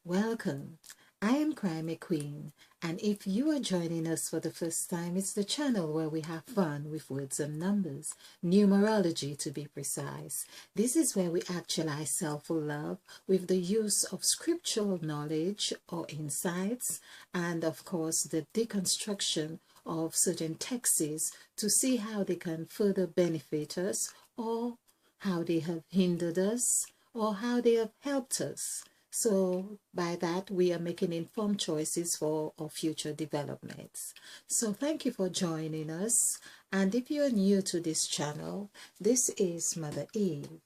Welcome. I am Crime Queen, and if you are joining us for the first time, it's the channel where we have fun with words and numbers, numerology to be precise. This is where we actualize self-love with the use of scriptural knowledge or insights, and of course the deconstruction of certain texts to see how they can further benefit us, or how they have hindered us, or how they have helped us. So by that, we are making informed choices for our future developments. So thank you for joining us. And if you are new to this channel, this is Mother Eve.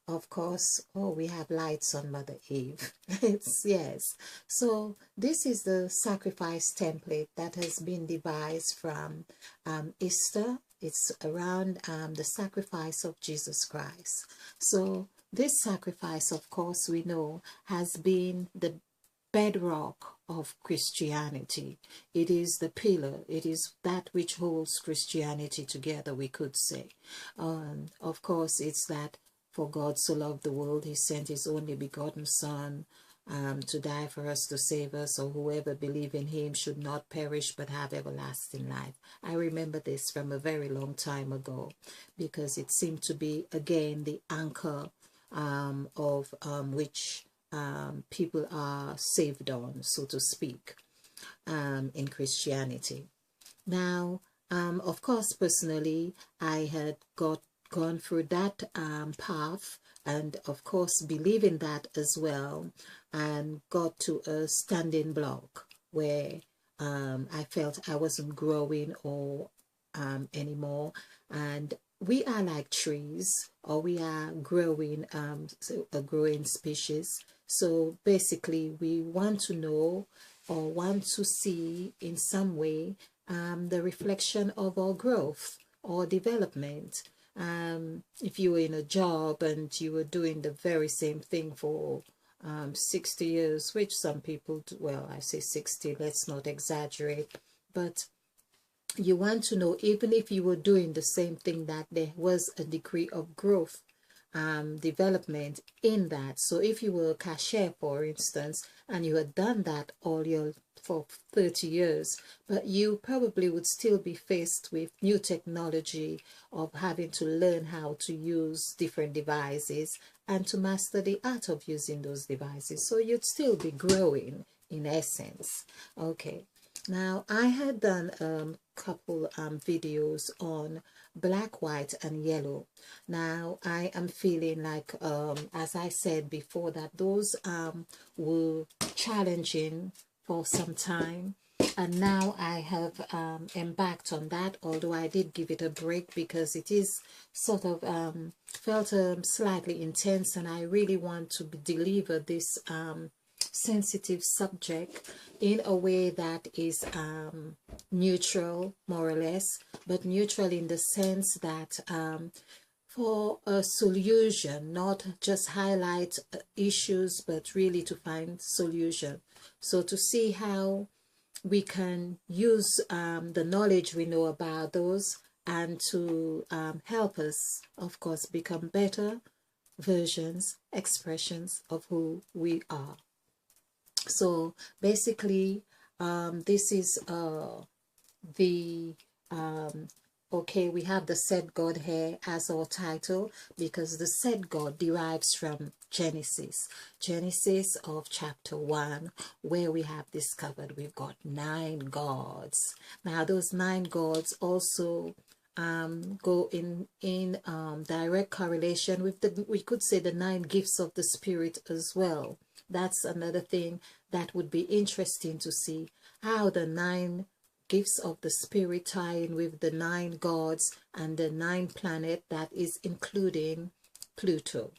Of course, we have lights on Mother Eve. Yes. So this is the sacrifice template that has been devised from Easter. It's around the sacrifice of Jesus Christ. So this sacrifice, of course, we know has been the bedrock of Christianity. It is the pillar. It is that which holds Christianity together, we could say. Of course, it's that for God so loved the world, he sent his only begotten Son to die for us, to save us, or whoever believe in him should not perish but have everlasting life. I remember this from a very long time ago because it seemed to be, again, the anchor of which people are saved on, so to speak, in Christianity. Now, of course, personally, I had gone through that path, and of course, believing that as well, and got to a standing block where I felt I wasn't growing or anymore. And we are like trees, or we are growing, a growing species. So basically, we want to know or want to see in some way the reflection of our growth or development. If you were in a job and you were doing the very same thing for 60 years, which some people do, well, I say 60, let's not exaggerate, but you want to know, even if you were doing the same thing, that there was a degree of growth, development in that. So if you were a cashier, for instance, and you had done that for 30 years, but you probably would still be faced with new technology of having to learn how to use different devices and to master the art of using those devices. So you'd still be growing in essence. Okay. Now, I had done a couple videos on black, white, and yellow. Now, I am feeling like, as I said before, that those were challenging for some time. And now I have embarked on that, although I did give it a break because it is sort of felt slightly intense, and I really want to deliver this sensitive subject in a way that is neutral, more or less, but neutral in the sense that for a solution, not just highlight issues, but really to find solution. So to see how we can use the knowledge we know about those, and to help us, of course, become better versions, expressions of who we are. So basically, this is the okay, we have the said God here as our title because the said God derives from Genesis of chapter 1, where we have discovered we've got 9 gods. Now those 9 gods also go in direct correlation with we could say the 9 gifts of the Spirit as well. That's another thing that would be interesting to see, how the 9 gifts of the Spirit tie in with the 9 gods and the 9 planet that is including Pluto.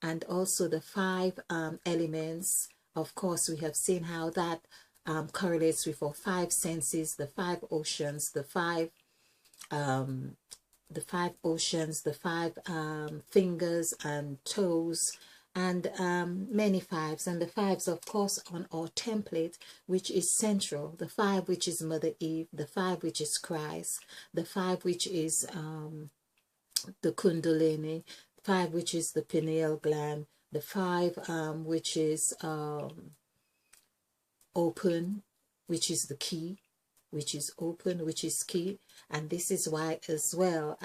And also the 5 elements. Of course, we have seen how that correlates with our 5 senses, the 5 oceans, the 5 oceans, the 5 fingers and toes, and many 5s, and the 5s, of course, on our template, which is central, the 5 which is Mother Eve, the 5 which is Christ, the 5 which is the Kundalini, 5 which is the pineal gland, the 5 which is open, which is the key, which is open, which is key. And this is why as well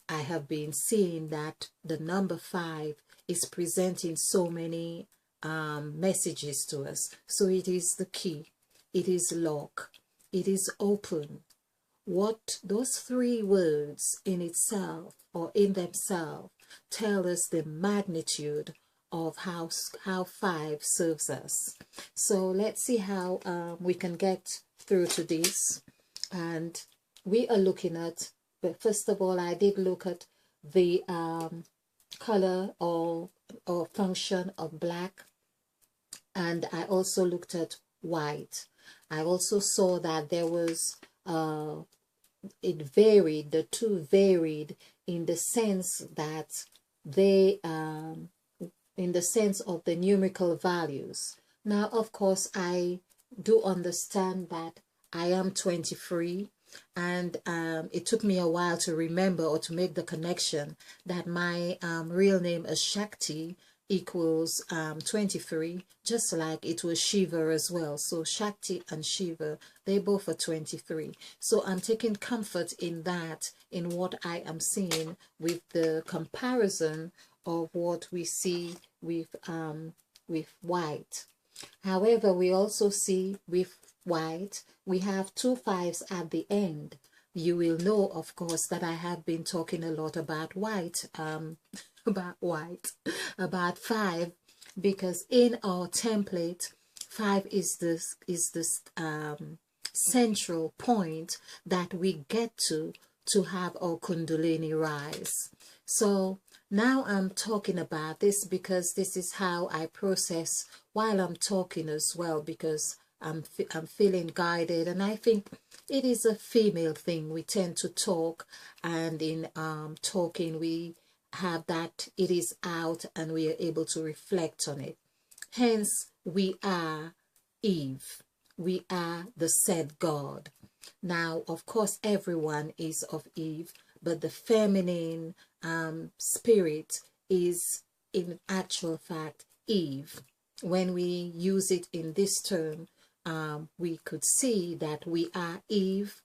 I have been seeing that the number 5 is presenting so many messages to us. So it is the key, it is lock, it is open. What those 3 words in itself or in themselves tell us the magnitude of how 5 serves us. So let's see how we can get through to this. And we are looking at, but first of all, I did look at the color or function of black, and I also looked at white. I also saw that there was it varied, the 2 varied in the sense that they in the sense of the numerical values. Now of course I do understand that I am 23, and it took me a while to remember or to make the connection that my real name is Shakti equals 23, just like it was Shiva as well. So Shakti and Shiva, they both are 23. So I'm taking comfort in that, in what I am seeing with the comparison of what we see with white. However, we also see with white, we have 2 5s at the end. You will know, of course, that I have been talking a lot about white, about 5, because in our template, 5 is this central point that we get to have our Kundalini rise. So now I'm talking about this because this is how I process while I'm talking as well, because I'm feeling guided, and I think it is a female thing. We tend to talk, and in talking we have that it is out and we are able to reflect on it. Hence, we are Eve. We are the said God. Now, of course, everyone is of Eve, but the feminine spirit is in actual fact Eve. When we use it in this term, we could see that we are Eve,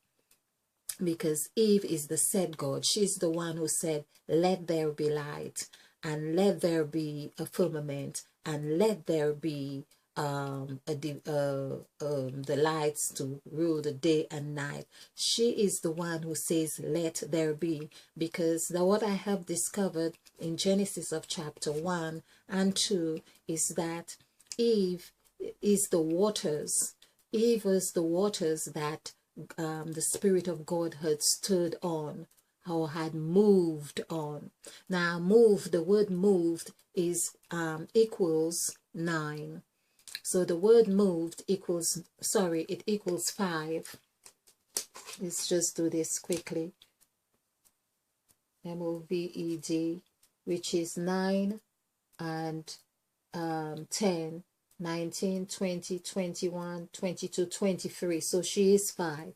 because Eve is the said God. She's the one who said, let there be light, and let there be a firmament, and let there be the lights to rule the day and night. She is the one who says, let there be, because what I have discovered in Genesis of chapter 1 and 2 is that Eve is the waters. Eve was the waters that the Spirit of God had stood on or had moved on. Now, move, the word moved is equals 9. So the word moved equals, it equals 5. Let's just do this quickly. M-O-V-E-D, which is 9 and 10, 19, 20, 21, 22, 23. So she is 5.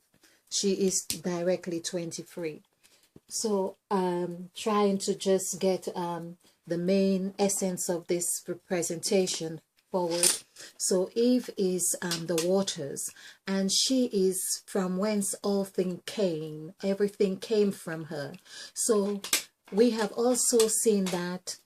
She is directly 23. So trying to just get the main essence of this presentation forward. So Eve is the waters, and she is from whence all things came. Everything came from her. So we have also seen that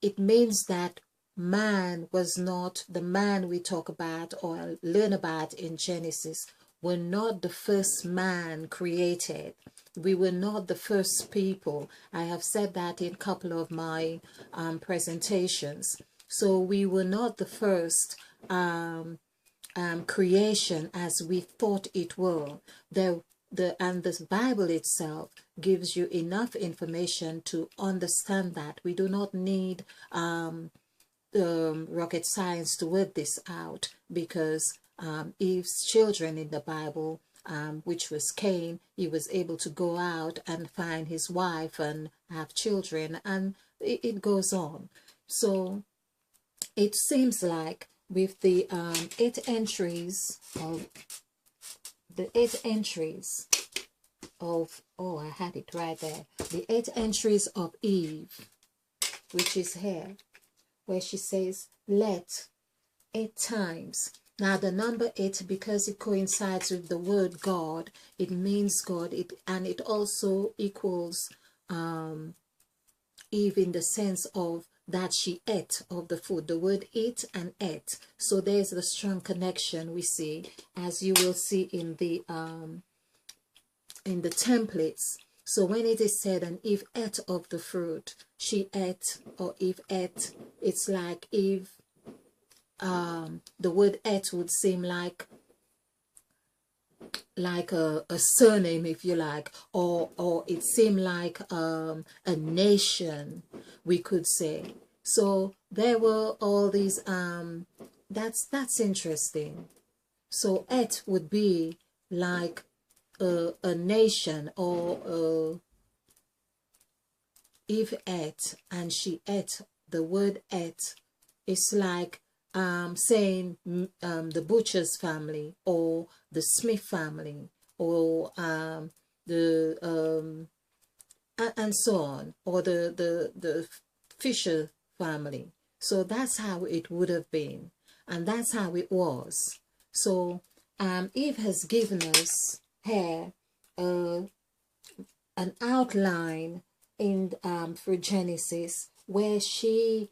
it means that man was not the man we talk about or learn about in Genesis. Were not the first man created. We were not the first people. I have said that in a couple of my presentations. So we were not the first creation as we thought it were. And the Bible itself gives you enough information to understand that. We do not need rocket science to work this out, because Eve's children in the Bible, which was Cain, he was able to go out and find his wife and have children, and it goes on. So it seems like with the 8 entries of I had it right there, the 8 entries of Eve, which is here, where she says, let 8 times. Now the number 8, because it coincides with the word God, it means God, and it also equals Eve in the sense of that she ate of the food. The word eat and ate. So there's the strong connection we see, as you will see in the templates. So when it is said, and Eve ate of the fruit, she ate, or Eve ate, it's like Eve, the word ate would seem like a surname, if you like, or it seemed like a nation, we could say. So there were all these that's interesting. So et would be like a nation, or Eve ate and she ate. The word ate is like saying the butcher's family, or the Smith family, or the and so on, or the Fisher family. So that's how it would have been, and that's how it was. So Eve has given us here an outline in for Genesis, where she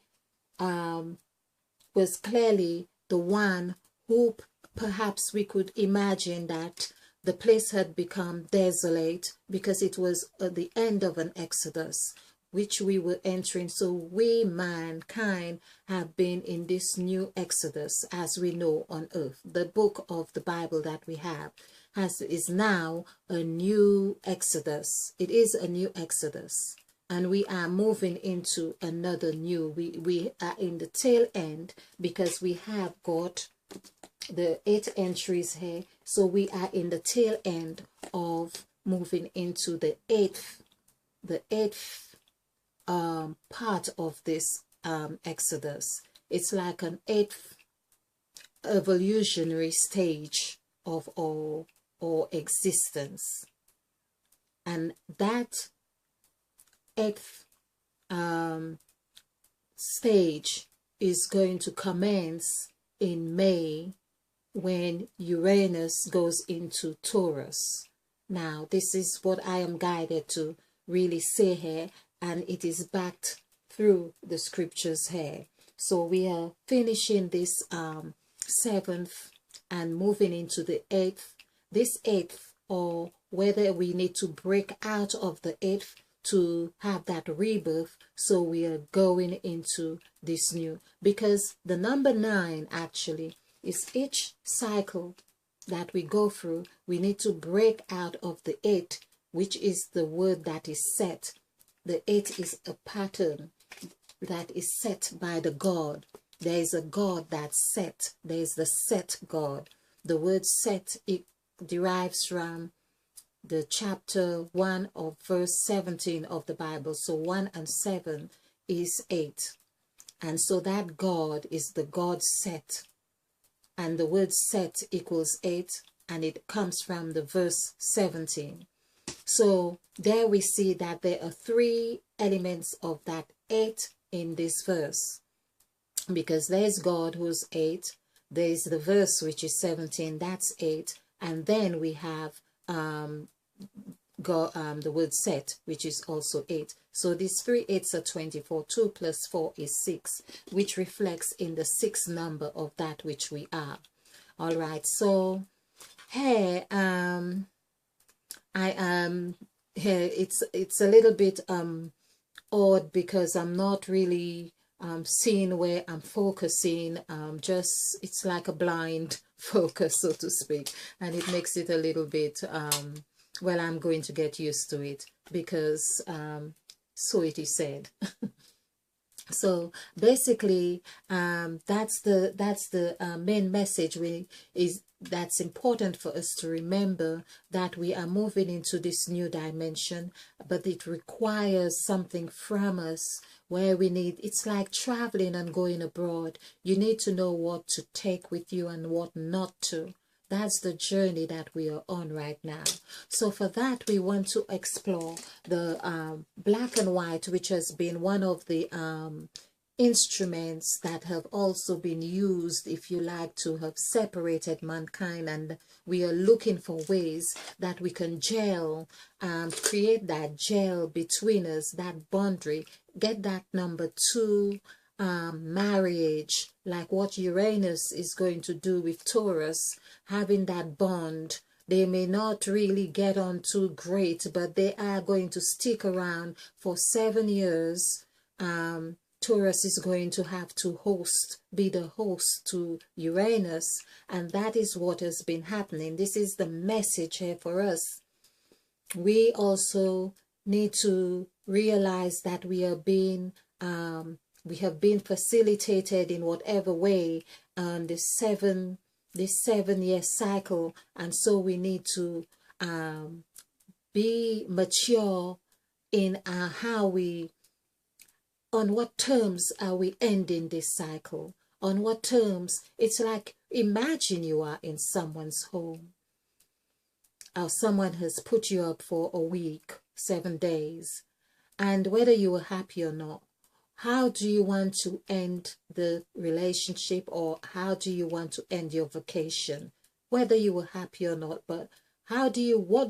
was clearly the one who perhaps we could imagine that the place had become desolate because it was at the end of an exodus which we were entering. So we, mankind, have been in this new exodus, as we know, on earth. The book of the Bible that we have is now a new exodus. It is a new exodus, and we are moving into another new. We are in the tail end, because we have got the 8 entries here. So we are in the tail end of moving into the eighth part of this exodus. It's like an 8th evolutionary stage of our existence, and that 8th stage is going to commence in May, when Uranus goes into Taurus. Now, this is what I am guided to really say here, and it is backed through the scriptures here. So we are finishing this 7th and moving into the 8th. This 8th, or whether we need to break out of the 8th to have that rebirth. So we are going into this new, because the number 9 actually is each cycle that we go through, we need to break out of the 8, which is the word that is set. The 8 is a pattern that is set by the God. There is a God that's set. There is the set God. The word set, it derives from the chapter 1 of verse 17 of the Bible. So 1 and 7 is 8. And so that God is the God set. And the word set equals 8, and it comes from the verse 17. So there we see that there are 3 elements of that 8 in this verse, because there's God, who's 8, there's the verse which is 17, that's 8, and then we have the word set, which is also 8. So these 3 8s are 24. 2 plus 4 is 6, which reflects in the 6th number of that which we are. All right. So here, here it's a little bit odd, because I'm not really seeing where I'm focusing. Just it's like a blind focus, so to speak, and it makes it a little bit well, I'm going to get used to it, because so it is said. So basically, that's the main message that's important for us to remember, that we are moving into this new dimension, but it requires something from us, where we need, it's like traveling and going abroad. You need to know what to take with you and what not to. That's the journey that we are on right now. So for that, we want to explore the black and white, which has been one of the instruments that have also been used, if you like, to have separated mankind. And we are looking for ways that we can gel, create that gel between us, that boundary, get that number two marriage, like what Uranus is going to do with Taurus, having that bond. They may not really get on too great, but they are going to stick around for 7 years. Taurus is going to have to be the host to Uranus, and that is what has been happening. This is the message here for us. We also need to realize that we have been facilitated in whatever way on this 7-year cycle, and so we need to be mature in on what terms are we ending this cycle? On what terms? It's like, imagine you are in someone's home, or someone has put you up for a week, 7 days, and whether you were happy or not, how do you want to end the relationship, or how do you want to end your vacation? Whether you were happy or not, but what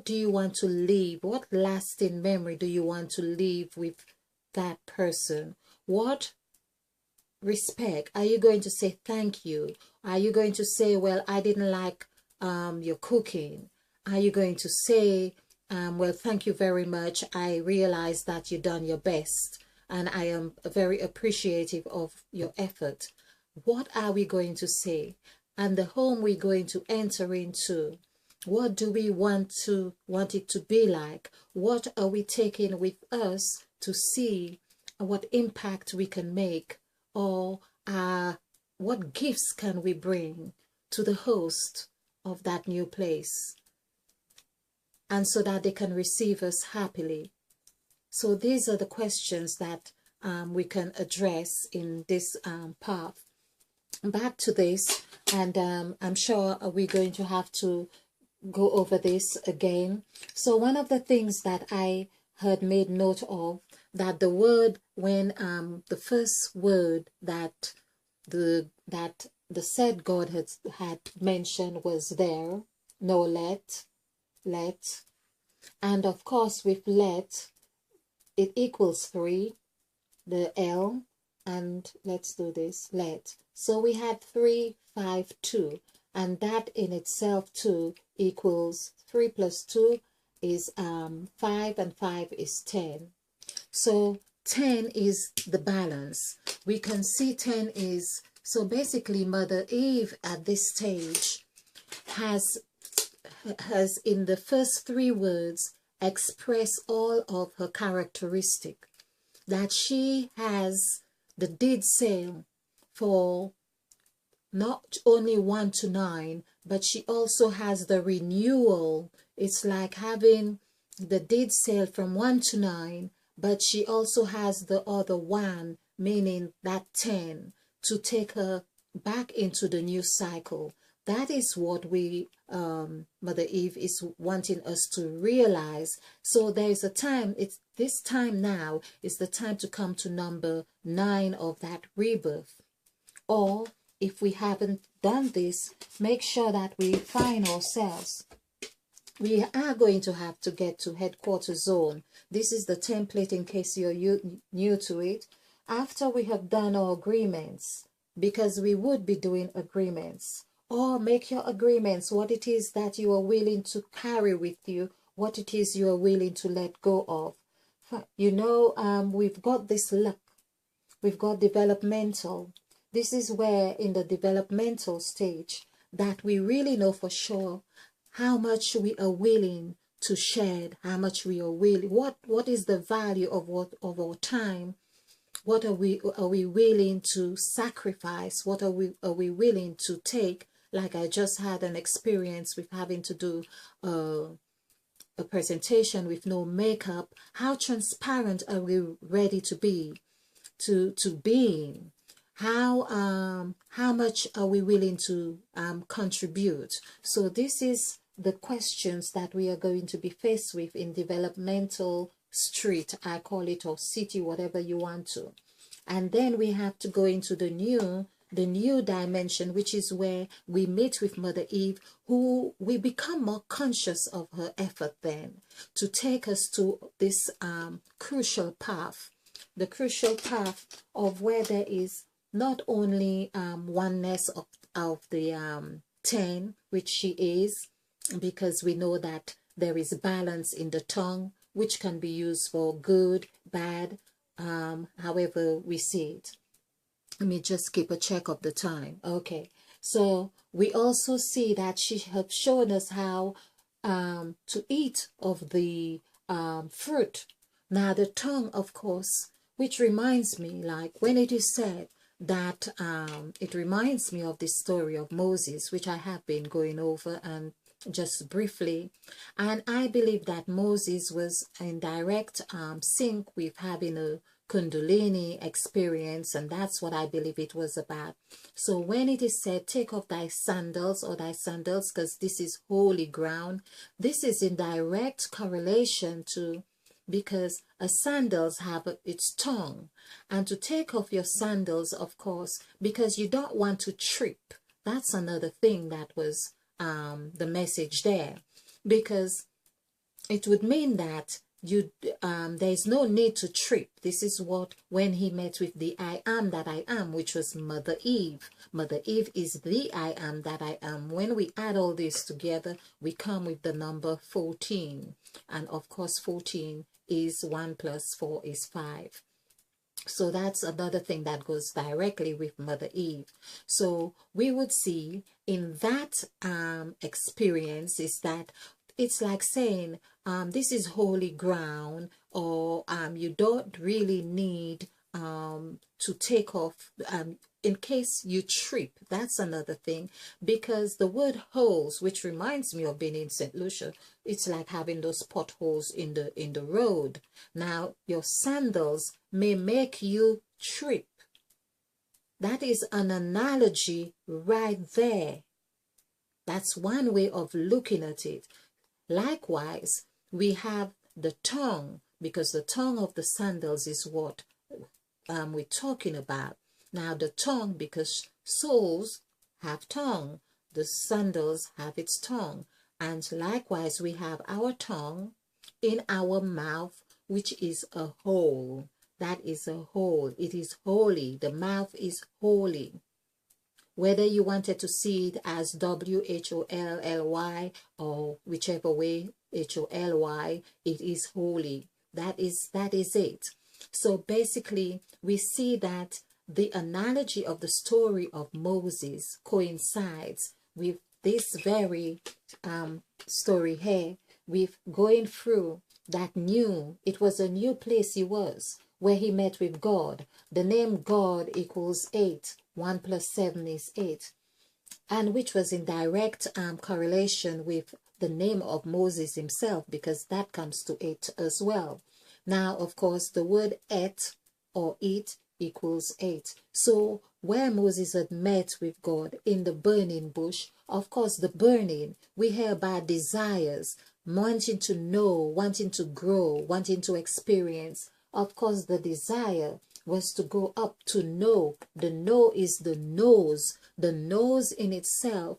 do you want to leave? What lasting memory do you want to leave with that person? What respect? Are you going to say thank you? Are you going to say, well, I didn't like your cooking? Are you going to say, well, thank you very much, I realize that you've done your best and I am very appreciative of your effort? What are we going to say? And the home we're going to enter into, what do we want it to be like? What are we taking with us to see what impact we can make, or what gifts can we bring to the host of that new place, and so that they can receive us happily? So these are the questions that we can address in this path. Back to this, and I'm sure we're going to have to go over this again. So one of the things that I had made note of, that the word, when the first word that the said God had mentioned was there, no, let, and of course with let, it equals 3, the L, and let's do this, let. So we had 3, 5, 2, and that in itself too equals 3 plus 2 is 5, and 5 is 10. So 10 is the balance. We can see 10 is, so basically Mother Eve at this stage has in the first 3 words expressed all of her characteristic, that she has the deed sale for not only 1 to 9, but she also has the renewal. It's like having the deed sale from 1 to 9, but she also has the other 1, meaning that 10, to take her back into the new cycle. That is what we, Mother Eve is wanting us to realize. So there is a time, this time now is the time to come to number 9 of that rebirth. Or if we haven't done this, make sure that we find ourselves. We are going to have to get to headquarters zone. This is the template in case you're new to it. After we have done our agreements, because we would be doing agreements, or make your agreements, what it is that you are willing to carry with you, what it is you are willing to let go of. You know, we've got this luck. We've got developmental. This is where in the developmental stage that we really know for sure how much we are willing to shed, how much we are willing, what is the value of our time, what are we willing to sacrifice, what are we willing to take. Like I just had an experience with having to do a presentation with no makeup. How transparent are we ready to be, to being? how much are we willing to contribute? So this is the questions that we are going to be faced with in developmental street, I call it, or city, whatever you want to. And then we have to go into the new dimension, which is where we meet with Mother Eve, who we become more conscious of her effort then to take us to this crucial path, the crucial path of where there is not only oneness of the 10, which she is, because we know that there is balance in the tongue, which can be used for good, bad, however we see it. Let me just keep a check of the time. Okay, so we also see that she has shown us how to eat of the fruit. Now the tongue, of course, which reminds me, like when it is said that it reminds me of the story of Moses, which I have been going over and just briefly. And I believe that Moses was in direct sync with having a Kundalini experience, and that's what I believe it was about. So when it is said, take off thy sandals, or thy sandals, because this is holy ground, this is in direct correlation to, because a sandals have its tongue, and to take off your sandals, of course, because you don't want to trip. That's another thing that was the message there, because it would mean that you there is no need to trip. This is what, when he met with the I am that I am, which was Mother Eve. Mother Eve is the I am that I am. When we add all this together, we come with the number 14, and of course 14 is 1 plus 4 is 5. So that's another thing that goes directly with Mother Eve. So we would see in that experience is that it's like saying this is holy ground, or you don't really need to take off in case you trip. That's another thing, because the word holes, which reminds me of being in St. Lucia, it's like having those potholes in the road. Now your sandals may make you trip. That is an analogy right there. That's one way of looking at it. Likewise, we have the tongue, because the tongue of the sandals is what we're talking about. Now the tongue, because souls have tongue, the sandals have its tongue. And likewise, we have our tongue in our mouth, which is a hole. That is a hole. It is holy. The mouth is holy. Whether you wanted to see it as WHOLLY or whichever way, HOLY, it is holy. That is it. So basically, we see that the analogy of the story of Moses coincides with this very story here, with going through that it was a new place he was, where he met with God. The name God equals 8. 1 plus 7 is 8. And which was in direct correlation with the name of Moses himself, because that comes to 8 as well. Now, of course, the word et or it equals 8. So where Moses had met with God in the burning bush, of course, the burning, we hear about desires, wanting to know, wanting to grow, wanting to experience. Of course, the desire was to go up to know. The know is the nose. The nose in itself,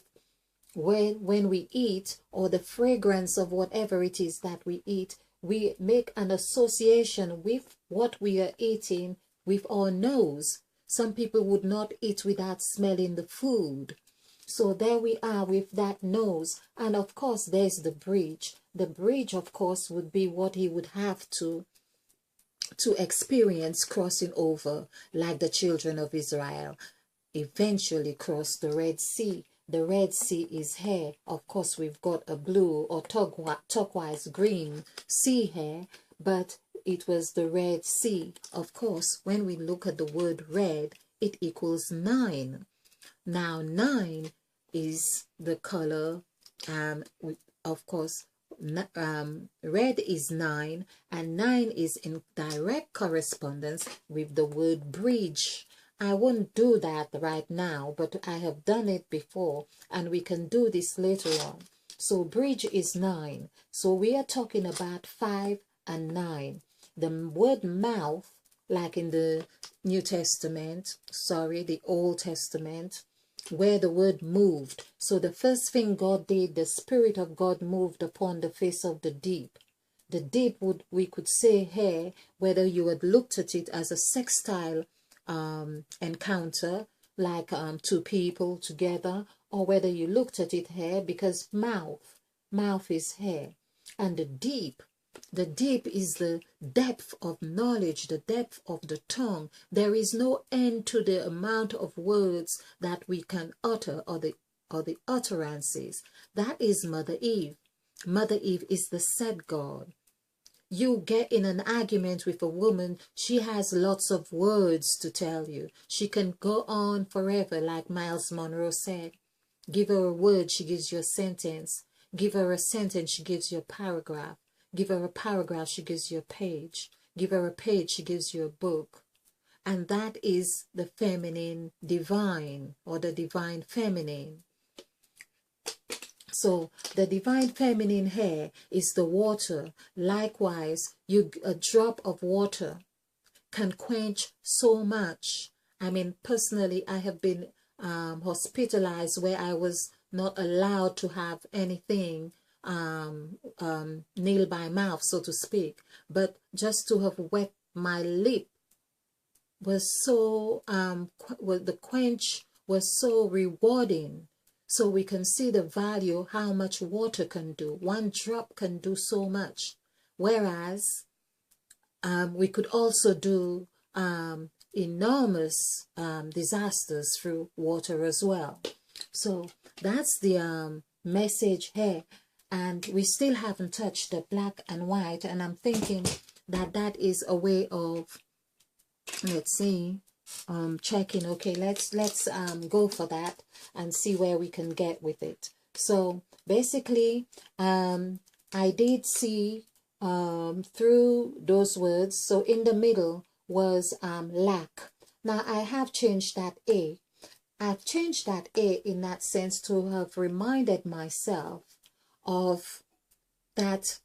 when we eat, or the fragrance of whatever it is that we eat, we make an association with what we are eating with our nose. Some people would not eat without smelling the food. So there we are with that nose. And of course, there's the bridge. The bridge, of course, would be what he would have to experience crossing over, like the children of Israel eventually crossed the Red Sea. The Red Sea is here. Of course, we've got a blue or turquoise green sea here, but it was the Red Sea. Of course, when we look at the word red, it equals 9. Now 9 is the color, of course, red is 9, and 9 is in direct correspondence with the word bridge. I won't do that right now, but I have done it before, and we can do this later on. So bridge is 9. So we are talking about 5 and 9. The word mouth, like in the New Testament, sorry, the Old Testament, where the word moved. So the first thing God did, the Spirit of God moved upon the face of the deep. The deep, we could say here, whether you had looked at it as a sextile encounter, like two people together, or whether you looked at it here because mouth is here. And the deep is the depth of knowledge, the depth of the tongue. There is no end to the amount of words that we can utter, or the utterances. That is Mother Eve. Mother Eve is the said God. You get in an argument with a woman, she has lots of words to tell you. She can go on forever, like Miles Monroe said. Give her a word, she gives you a sentence. Give her a sentence, she gives you a paragraph. Give her a paragraph, she gives you a page. Give her a page, she gives you a book. And that is the feminine divine, or the divine feminine. So the divine feminine here is the water. Likewise, a drop of water can quench so much. I mean, personally, I have been hospitalized where I was not allowed to have anything nail by mouth, so to speak. But just to have wet my lip was so, the quench was so rewarding. So we can see the value, how much water can do. One drop can do so much. Whereas we could also do enormous disasters through water as well. So that's the message here. And we still haven't touched the black and white. And I'm thinking that that is a way of, let's see, checking. Okay, let's go for that and see where we can get with it. So basically I did see through those words. So in the middle was lack. Now I have changed that A. I've changed that A in that sense to have reminded myself of that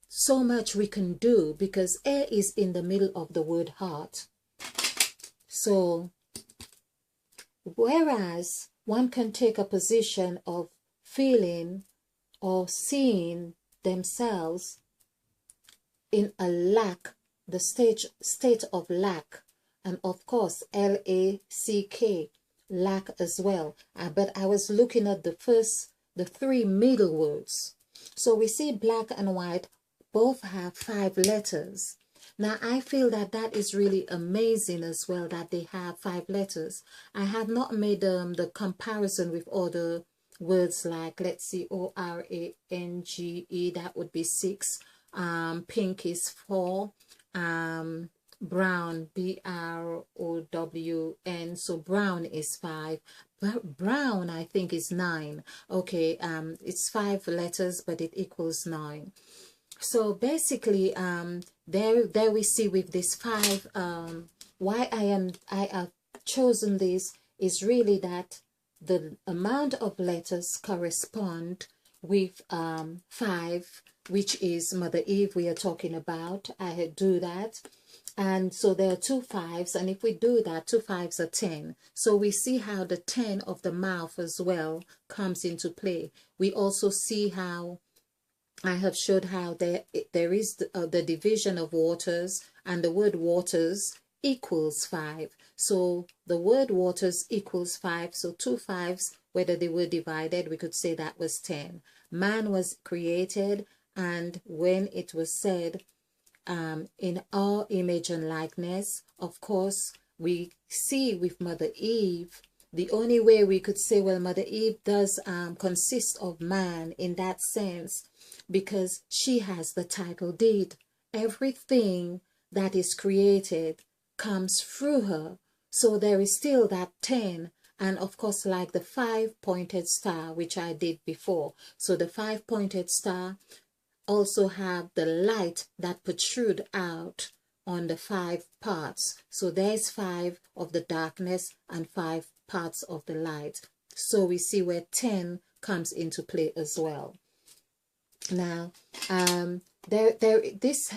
so much we can do, because A is in the middle of the word heart. So, whereas one can take a position of feeling or seeing themselves in a lack, the state of lack, and of course L-A-C-K, lack as well. But I was looking at the three middle words. So we see black and white both have 5 letters. Now, I feel that that is really amazing as well, that they have 5 letters. I have not made the comparison with other words like, let's see, O-R-A-N-G-E, that would be 6. Pink is 4. Brown, B-R-O-W-N, so brown is 5. Brown, I think, is 9. Okay, it's 5 letters, but it equals 9. So basically, there we see with this 5, why I have chosen this is really that the amount of letters correspond with 5, which is Mother Eve we are talking about. I do that. And so there are 2 5s, and if we do that, 2 5s are 10. So we see how the 10 of the mouth as well comes into play. We also see how I have showed how there is the division of waters, and the word waters equals 5. So the word waters equals 5. So 2 5s, whether they were divided, we could say that was 10. Man was created, and when it was said, in our image and likeness, of course, we see with Mother Eve, the only way we could say, well, Mother Eve does consist of man in that sense, because she has the title deed. Everything that is created comes through her. So there is still that 10. And of course, like the 5-pointed star, which I did before. So the 5-pointed star also have the light that protrude out on the 5 parts. So there's 5 of the darkness and 5 parts of the light. So we see where 10 comes into play as well. Now, this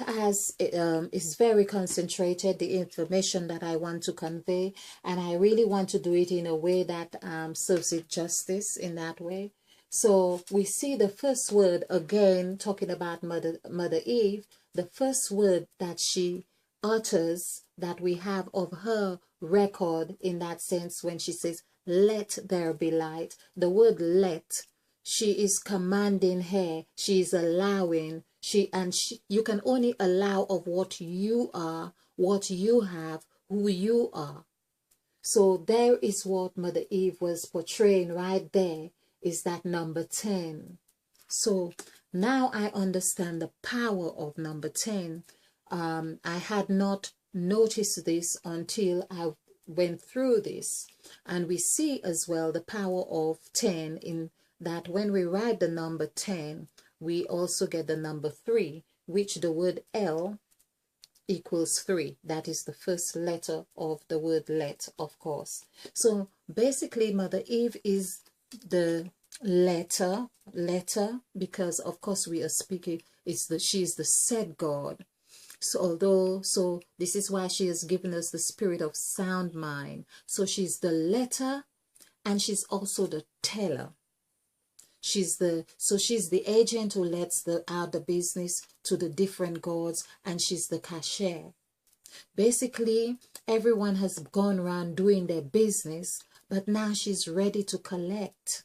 is very concentrated, the information that I want to convey, and I really want to do it in a way that serves it justice in that way. So we see the first word again, talking about Mother Eve. The first word that she utters, that we have of her record in that sense, when she says, "Let there be light." The word "let," she is commanding her, she is allowing, you can only allow of what you are, what you have, who you are. So there is what Mother Eve was portraying right there, is that number 10. So now I understand the power of number 10. I had not noticed this until I went through this. And we see as well the power of 10 in that when we write the number 10, we also get the number 3, which the word L equals 3. That is the first letter of the word let, of course. So basically, Mother Eve is the letter, because of course we are speaking, she is the said God. So this is why she has given us the spirit of sound mind. So she's the letter, and she's also the teller. She's the agent who lets out the business to the different gods, and she's the cashier. Basically, everyone has gone around doing their business, but now she's ready to collect.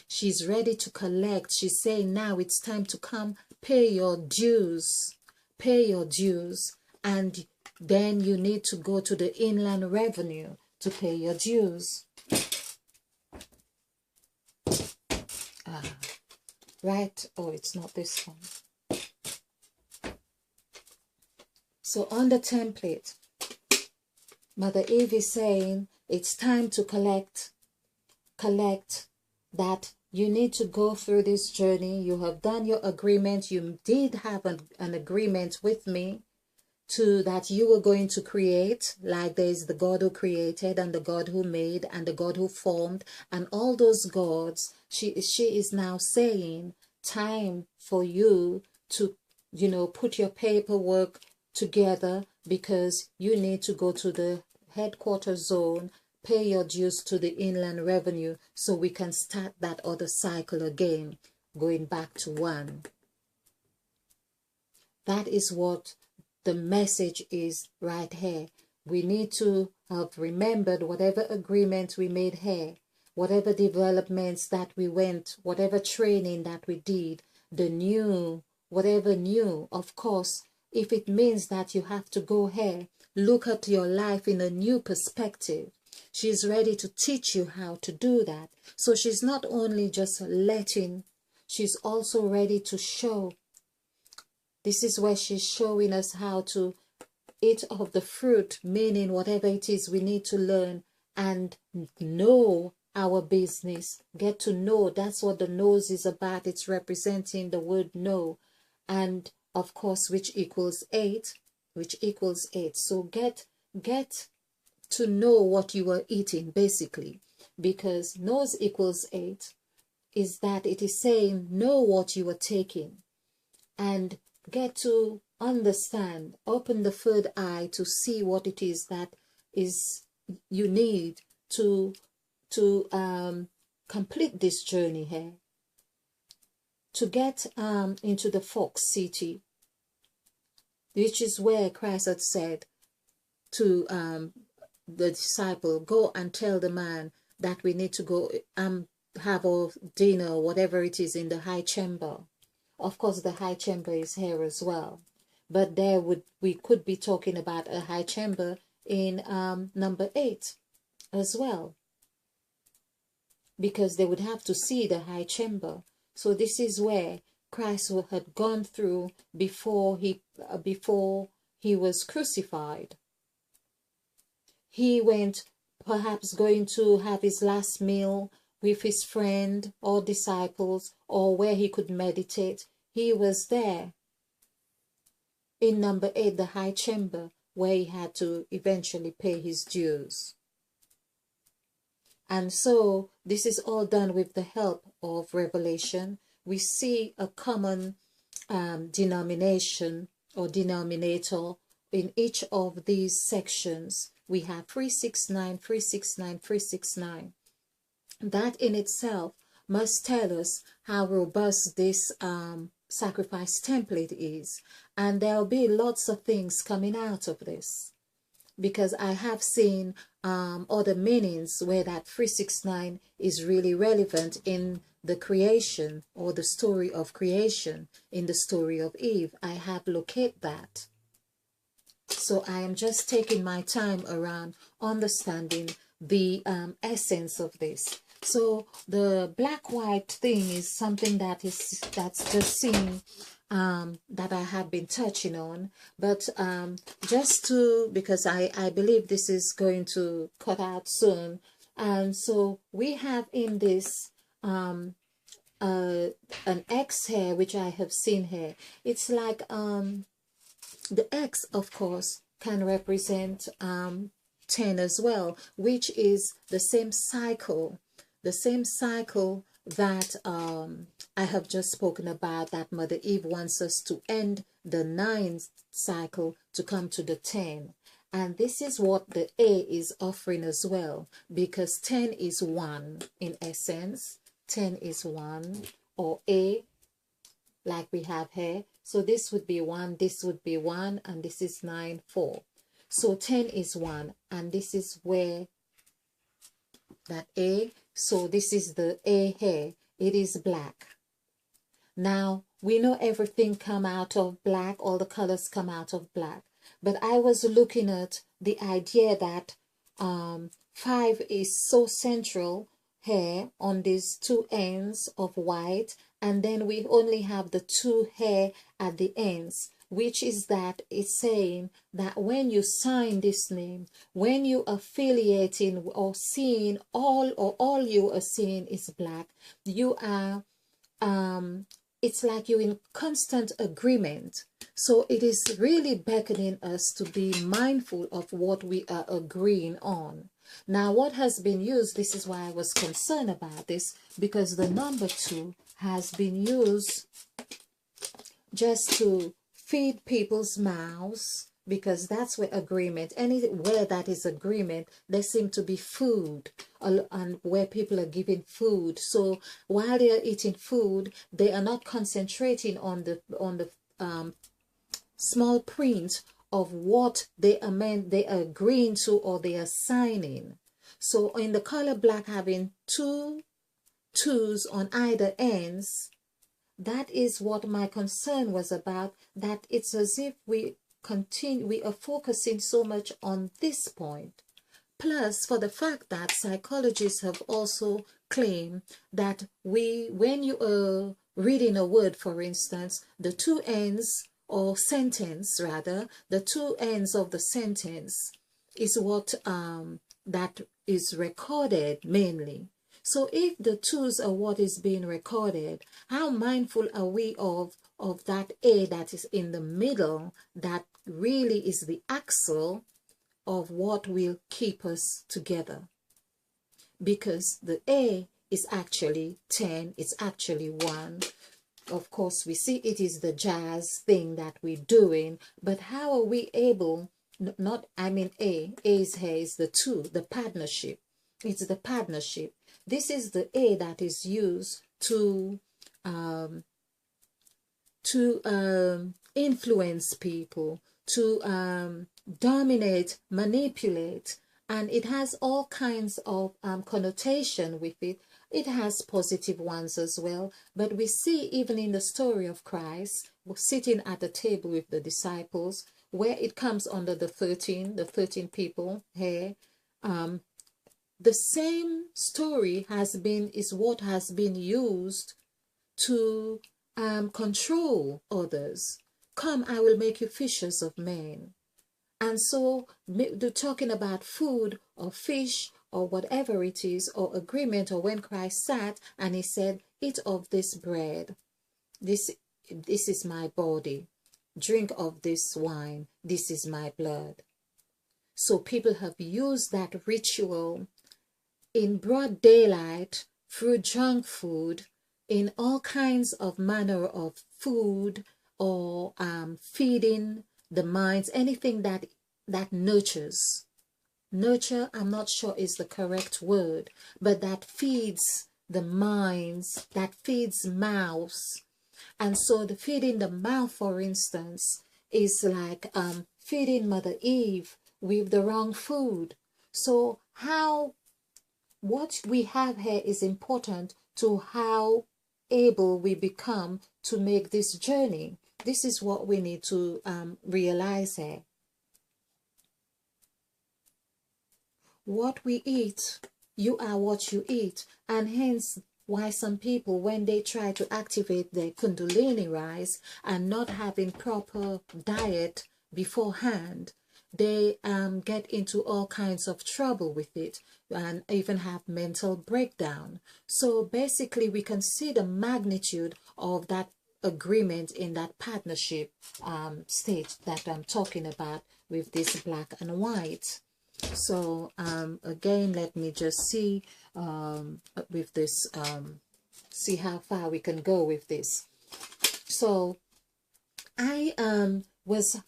She's ready to collect. She's saying now it's time to come pay your dues. Pay your dues. And then you need to go to the inland revenue to pay your dues. Right? Oh, it's not this one. So on the template, Mother Eve is saying it's time to collect, that you need to go through this journey. You have done your agreement. You did have an agreement with me that you were going to create, like there's the God who created and the God who made and the God who formed and all those gods. She is now saying, time for you to, put your paperwork together, because you need to go to the headquarters zone, pay your dues to the inland revenue, so we can start that other cycle again, going back to 1. That is what the message is right here. We need to have remembered whatever agreement we made here, whatever developments that we went, whatever training that we did, whatever new, of course, if it means that you have to go here, look at your life in a new perspective. She's ready to teach you how to do that. So she's not only just letting, she's also ready to show. This is where she's showing us how to eat of the fruit, meaning whatever it is we need to learn and know our business. Get to know. That's what the nose is about. It's representing the word know. And of course, which equals 8. So get to know what you are eating, basically. Because nose equals 8 is that it is saying know what you are taking. And get to understand, open the third eye to see what it is that you need to complete this journey here. To get into the Fox City, which is where Christ had said to the disciple, go and tell the man that we need to go have our dinner, whatever it is, in the high chamber. Of course, the high chamber is here as well. But we could be talking about a high chamber in number 8 as well. Because they would have to see the high chamber. So this is where Christ had gone through before he was crucified. He went perhaps going to have his last meal with his friend or disciples, or where he could meditate. He was there. in number 8, the high chamber, where he had to eventually pay his dues. And so this is all done with the help of revelation. We see a common denomination or denominator in each of these sections. We have 369, 369, 369. That in itself must tell us how robust this sacrifice template is. And there'll be lots of things coming out of this, because I have seen other meanings where that 369 is really relevant in the creation or the story of creation, in the story of Eve. I have located that. So I am just taking my time around understanding the essence of this. So the black-white thing is something that's just seen, that I have been touching on, but just to, because I believe this is going to cut out soon, and so we have in this an X here, which I have seen here. It's like the X, of course, can represent 10 as well, which is the same cycle that I have just spoken about, that Mother Eve wants us to end the 9th cycle to come to the 10. And this is what the A is offering as well, because 10 is 1 in essence. 10 is 1, or A, like we have here. So this would be 1, this would be 1, and this is 9, 4. So 10 is 1, and this is where that A, so this is the A here. It is black. Now, we know everything come out of black, all the colors come out of black. But I was looking at the idea that 5 is so central here on these two ends of white, and then we only have the 2 here at the ends, which is that it's saying that when you sign this name, when you affiliating or seeing all you are seeing is black, you are it's like you're in constant agreement. So it is really beckoning us to be mindful of what we are agreeing on. Now, what has been used, this is why I was concerned about this, because the number 2 has been used just to feed people's mouths, because that's where agreement, anywhere that is agreement, there seem to be food, and where people are giving food. So while they are eating food, they are not concentrating on the small print of what they are agreeing to or they are signing. So in the color black, having 2 2s on either ends, that is what my concern was about, that it's as if we are focusing so much on this point. Plus, for the fact that psychologists have also claimed that when you are reading a word, for instance, the 2 ends, or sentence rather, the 2 ends of the sentence is what that is recorded mainly. So if the 2s are what is being recorded, how mindful are we of that A that is in the middle, that really is the axle of what will keep us together? Because the A is actually 10, it's actually 1. Of course, we see it is the jazz thing that we're doing, but how are we able, A is here is the 2, the partnership. It's the partnership. This is the A that is used to influence people, to dominate, manipulate, and it has all kinds of connotation with it. It has positive ones as well, but we see even in the story of Christ sitting at the table with the disciples, where it comes under the 13 people here. The same story is what has been used to control others. Come, I will make you fishers of men. And so talking about food or fish or whatever it is, or agreement, or when Christ sat and he said, eat of this bread, this is my body. drink of this wine, this is my blood. So people have used that ritual in broad daylight through junk food, in all kinds of manner of food, or feeding the minds, anything that nurtures. Nurture, I'm not sure is the correct word, but that feeds the minds, that feeds mouths. And so the feeding the mouth, for instance, is like feeding Mother Eve with the wrong food. So what we have here is important to how able we become to make this journey. This is what we need to realize here. What we eat, you are what you eat, and hence why some people, when they try to activate their kundalini rise and not having proper diet beforehand, they get into all kinds of trouble with it and even have mental breakdown. So basically we can see the magnitude of that agreement in that partnership state that I'm talking about with this black and white. So again, let me just see with this, see how far we can go with this. So I was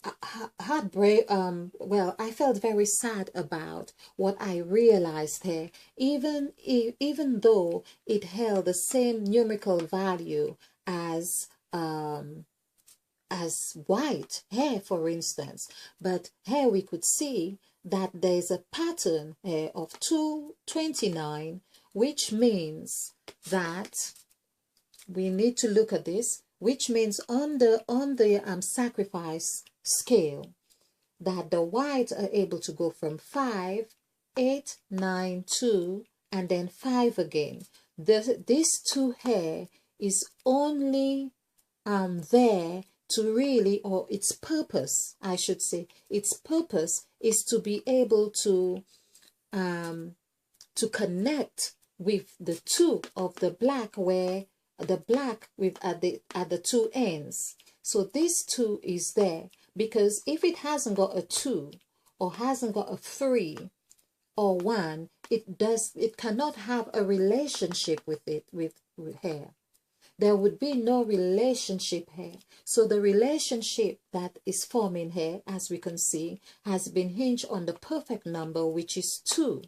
heartbreak. Well, I felt very sad about what I realized here, even though it held the same numerical value as white hair, for instance. But here we could see that there's a pattern here of 229, which means that we need to look at this, which means on the sacrifice scale, that the whites are able to go from 5, 8, 9, 2, and then 5 again. This 2 here is only there to really, or its purpose, I should say, its purpose is to be able to connect with the 2 of the black, where the black with at the 2 ends. So this 2 is there because if it hasn't got a 2 or hasn't got a 3 or 1, it cannot have a relationship with it with hair. There would be no relationship here. So the relationship that is forming here, as we can see, has been hinged on the perfect number, which is 2.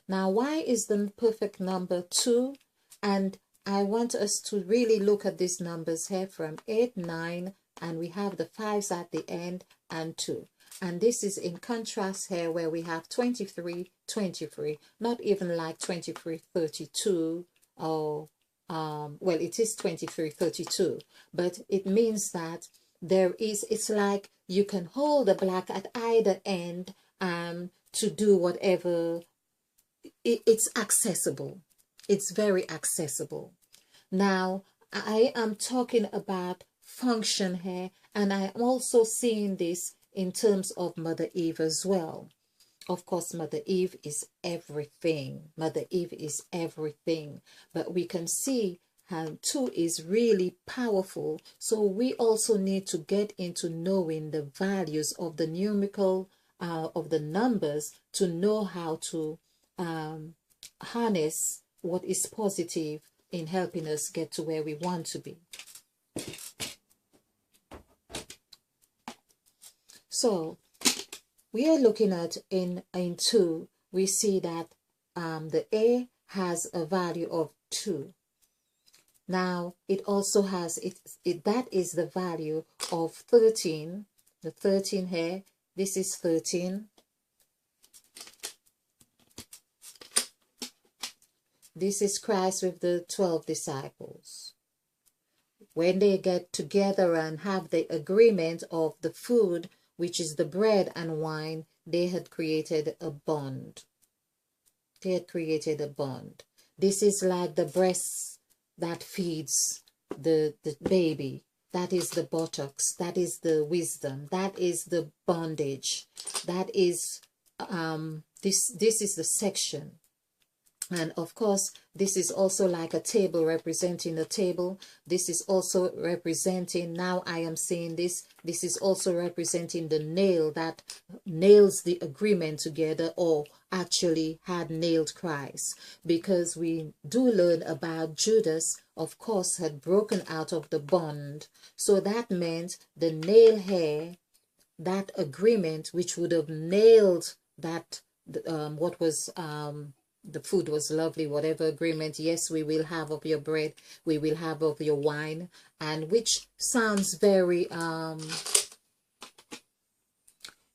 Now, why is the perfect number 2? And I want us to really look at these numbers here from 8, 9, and we have the 5s at the end and 2. And this is in contrast here where we have 23, 23, not even like 23, 32 or well, it is 2332, but it means that it's like you can hold the black at either end to do whatever. It's accessible. It's very accessible. Now, I am talking about function here, and I am also seeing this in terms of Mother Eve as well. Of course, Mother Eve is everything. Mother Eve is everything. But we can see how 2 is really powerful. So we also need to get into knowing the values of the numerical, of the numbers, to know how to harness what is positive in helping us get to where we want to be. So we are looking at in 2, we see that the A has a value of 2. Now, it also has, that is the value of 13. The 13 here, this is 13. This is Christ with the 12 disciples. When they get together and have the agreement of the food, which is the bread and wine, they had created a bond. They had created a bond. This is like the breast that feeds the baby. That is the buttocks. That is the wisdom. That is the bondage. That is, this is the section. And of course, this is also like a table, representing a table. This is also representing, now I am seeing this, this is also representing the nail that nails the agreement together, or actually had nailed Christ. Because we do learn about Judas, of course, had broken out of the bond. So that meant the nail hair, that agreement which would have nailed that, what was, the food was lovely, whatever agreement, yes, we will have of your bread, we will have of your wine, and which sounds very,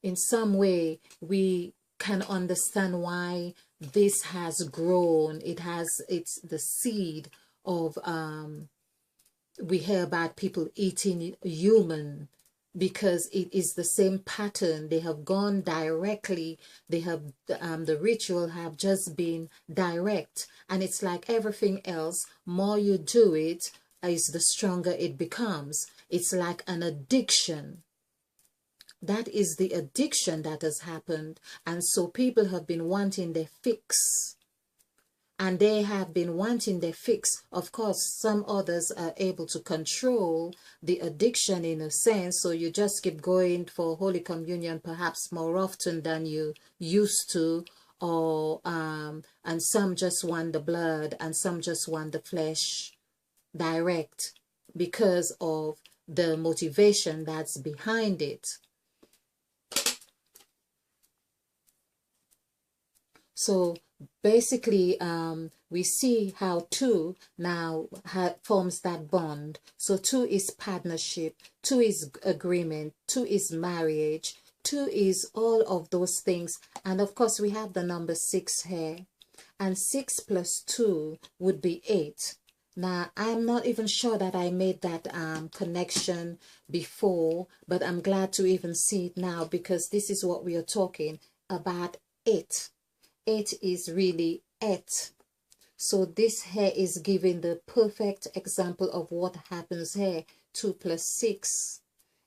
in some way, we can understand why this has grown. It's the seed of, we hear about people eating human, because it is the same pattern. They have gone directly. They have, the ritual have just been direct. And it's like everything else, more you do it, is the stronger it becomes. It's like an addiction. That is the addiction that has happened. And so people have been wanting their fix. And they have been wanting their fix. Of course, some others are able to control the addiction in a sense. So you just keep going for Holy Communion perhaps more often than you used to. Or and some just want the blood, and some just want the flesh direct, because of the motivation that's behind it. So basically, we see how two now forms that bond. So two is partnership, two is agreement, two is marriage, two is all of those things. And of course, we have the number 6 here. And 6 plus 2 would be 8. Now, I'm not even sure that I made that connection before, but I'm glad to even see it now, because this is what we are talking about, 8. 8 is really 8. So this here is giving the perfect example of what happens here. 2 plus 6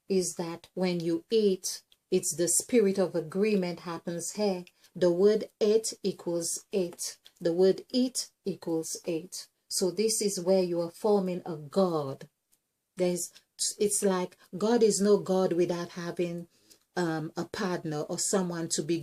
is that when you eat, it's the spirit of agreement happens here. The word 8 equals 8. The word eat equals 8. So this is where you are forming a God. It's like God is no God without having a partner or someone to be